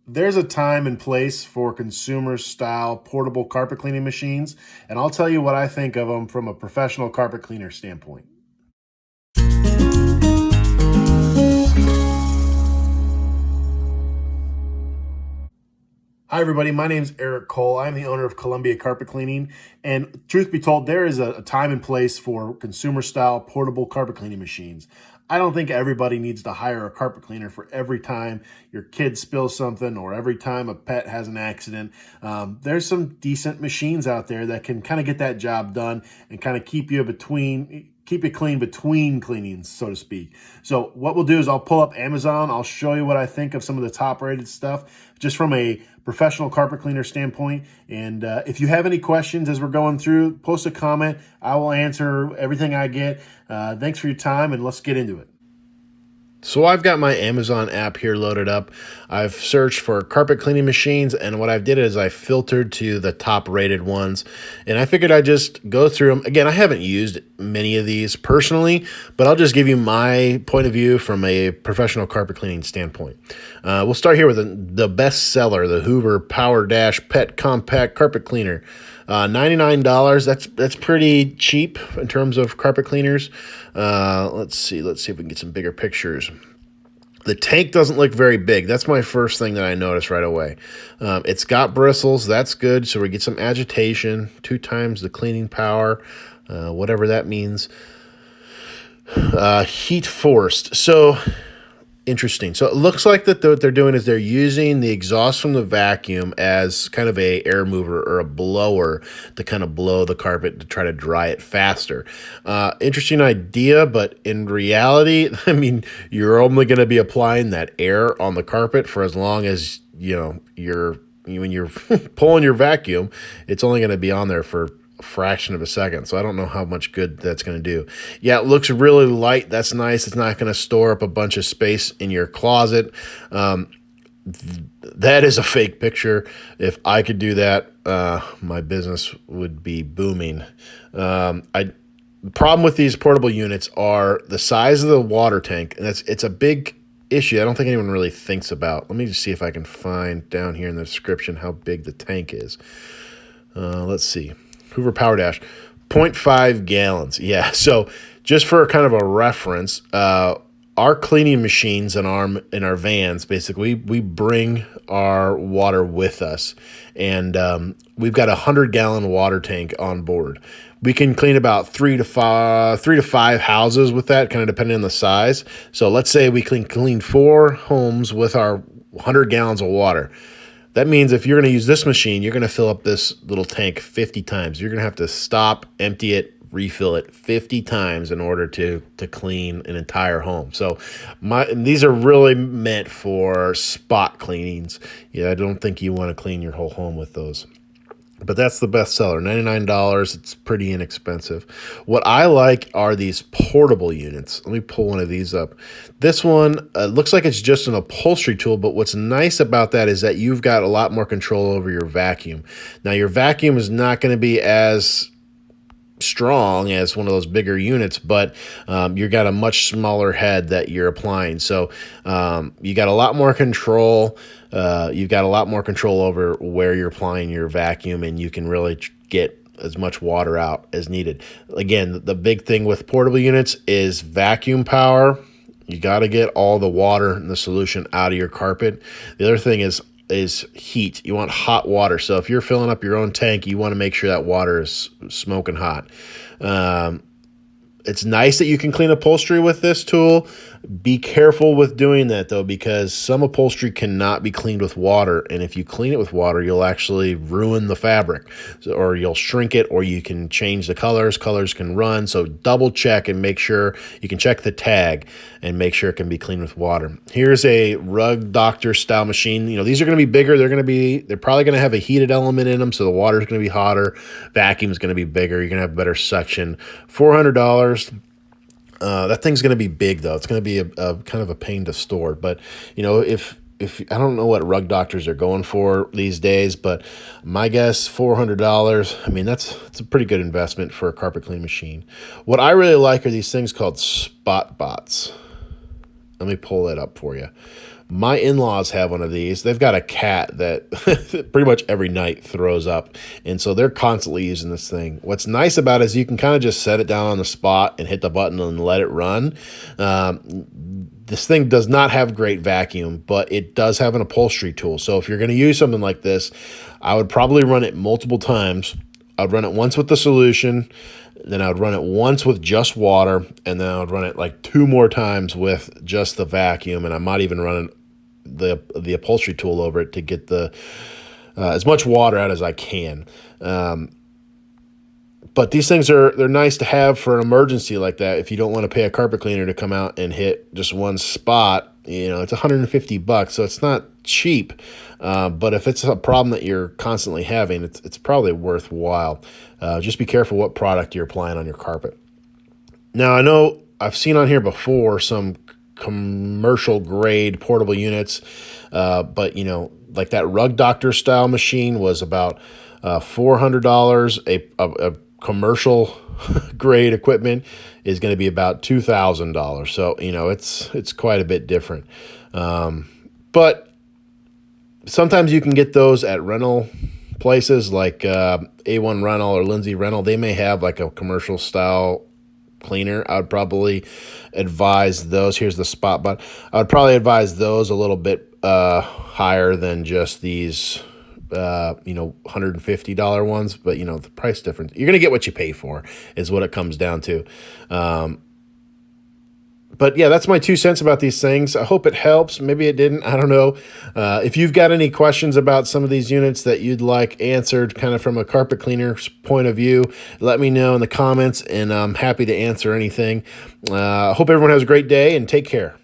There's a time and place for consumer style portable carpet cleaning machines, and I'll tell you what I think of them from a professional carpet cleaner standpoint. Hi, everybody. My name is Eric Cole. I'm the owner of Columbia Carpet Cleaning. And truth be told, there is a time and place for consumer style portable carpet cleaning machines. I don't think everybody needs to hire a carpet cleaner for every time your kid spills something or every time a pet has an accident. There's some decent machines out there that can kind of get that job done and kind of keep it clean between cleanings, so to speak. So what we'll do is I'll pull up Amazon. I'll show you what I think of some of the top rated stuff just from a professional carpet cleaner standpoint. And if you have any questions as we're going through, post a comment. I will answer everything I get. Thanks for your time, and let's get into it. So I've got my Amazon app here loaded up. I've searched for carpet cleaning machines, and what I've did is I filtered to the top rated ones, and I figured I'd just go through them. Again, I haven't used many of these personally, but I'll just give you my point of view from a professional carpet cleaning standpoint. We'll start here with the best seller, the Hoover Power Dash Pet Compact Carpet Cleaner. $99. That's pretty cheap in terms of carpet cleaners. Let's see if we can get some bigger pictures. The tank doesn't look very big. That's my first thing that I noticed right away. It's got bristles. That's good. So we get some agitation, 2 times the cleaning power, whatever that means. Heat forced. So interesting. So it looks like that what they're doing is they're using the exhaust from the vacuum as kind of a air mover or a blower to kind of blow the carpet to try to dry it faster. Interesting idea, but in reality, I mean, you're only going to be applying that air on the carpet for as long as, when you're pulling your vacuum, it's only going to be on there for a fraction of a second. So I don't know how much good that's going to do. Yeah, it looks really light. That's nice. It's not going to store up a bunch of space in your closet. That is a fake picture. If I could do that, my business would be booming. The problem with these portable units are the size of the water tank, and it's a big issue I don't think anyone really thinks about. Let me just see if I can find down here in the description how big the tank is. Let's see. Hoover Power Dash, 0.5 gallons. Yeah, so just for kind of a reference, our cleaning machines in our vans, basically, we bring our water with us, and we've got a 100-gallon water tank on board. We can clean about 3 to 5 houses with that, kind of depending on the size. So let's say we clean 4 homes with our 100 gallons of water. That means if you're going to use this machine, you're going to fill up this little tank 50 times. You're going to have to stop, empty it, refill it 50 times in order to clean an entire home. So these are really meant for spot cleanings. Yeah, I don't think you want to clean your whole home with those. But that's the best seller, $99. It's pretty inexpensive. What I like are these portable units. Let me pull one of these up. This one looks like it's just an upholstery tool, but what's nice about that is that you've got a lot more control over your vacuum. Now, your vacuum is not going to be as strong as one of those bigger units, but you've got a much smaller head that you're applying. So you got a lot more control. You've got a lot more control over where you're applying your vacuum, and you can really get as much water out as needed. Again, the big thing with portable units is vacuum power. You got to get all the water and the solution out of your carpet. The other thing is heat. You want hot water. So if you're filling up your own tank, you want to make sure that water is smoking hot. It's nice that you can clean upholstery with this tool. Be careful with doing that, though, because some upholstery cannot be cleaned with water. And if you clean it with water, you'll actually ruin the fabric, or you'll shrink it, or you can change the colors. Colors can run. So double check and make sure you can check the tag and make sure it can be cleaned with water. Here's a Rug Doctor style machine. These are going to be bigger. They're probably going to have a heated element in them. So the water is going to be hotter. Vacuum is going to be bigger. You're going to have better suction. $400. That thing's going to be big, though. It's going to be a kind of a pain to store. But, if I don't know what Rug Doctors are going for these days, but my guess, $400. I mean, it's a pretty good investment for a carpet cleaning machine. What I really like are these things called Spot Bots. Let me pull that up for you. My in-laws have one of these. They've got a cat that pretty much every night throws up, and so they're constantly using this thing. What's nice about it is you can kind of just set it down on the spot and hit the button and let it run. This thing does not have great vacuum, but it does have an upholstery tool. So if you're going to use something like this, I would probably run it multiple times. I'd run it once with the solution, then I would run it once with just water, and then I would run it like 2 more times with just the vacuum, and I might even run the upholstery tool over it to get the as much water out as I can. But these things they're nice to have for an emergency like that. If you don't want to pay a carpet cleaner to come out and hit just one spot, it's $150, so it's not cheap. But if it's a problem that you're constantly having, it's probably worthwhile. Just be careful what product you're applying on your carpet. Now, I know I've seen on here before some commercial grade portable units, but like that Rug Doctor style machine was about $400. A commercial grade equipment is going to be about $2,000. So it's quite a bit different. But sometimes you can get those at rental places like A1 Rental or Lindsay Rental. They may have like a commercial style cleaner. I would probably advise those. Here's the spot button. I would probably advise those a little bit higher than just these $150 ones, but the price difference, you're going to get what you pay for is what it comes down to. But yeah, that's my 2 cents about these things. I hope it helps. Maybe it didn't. I don't know. If you've got any questions about some of these units that you'd like answered kind of from a carpet cleaner's point of view, let me know in the comments, and I'm happy to answer anything. I hope everyone has a great day, and take care.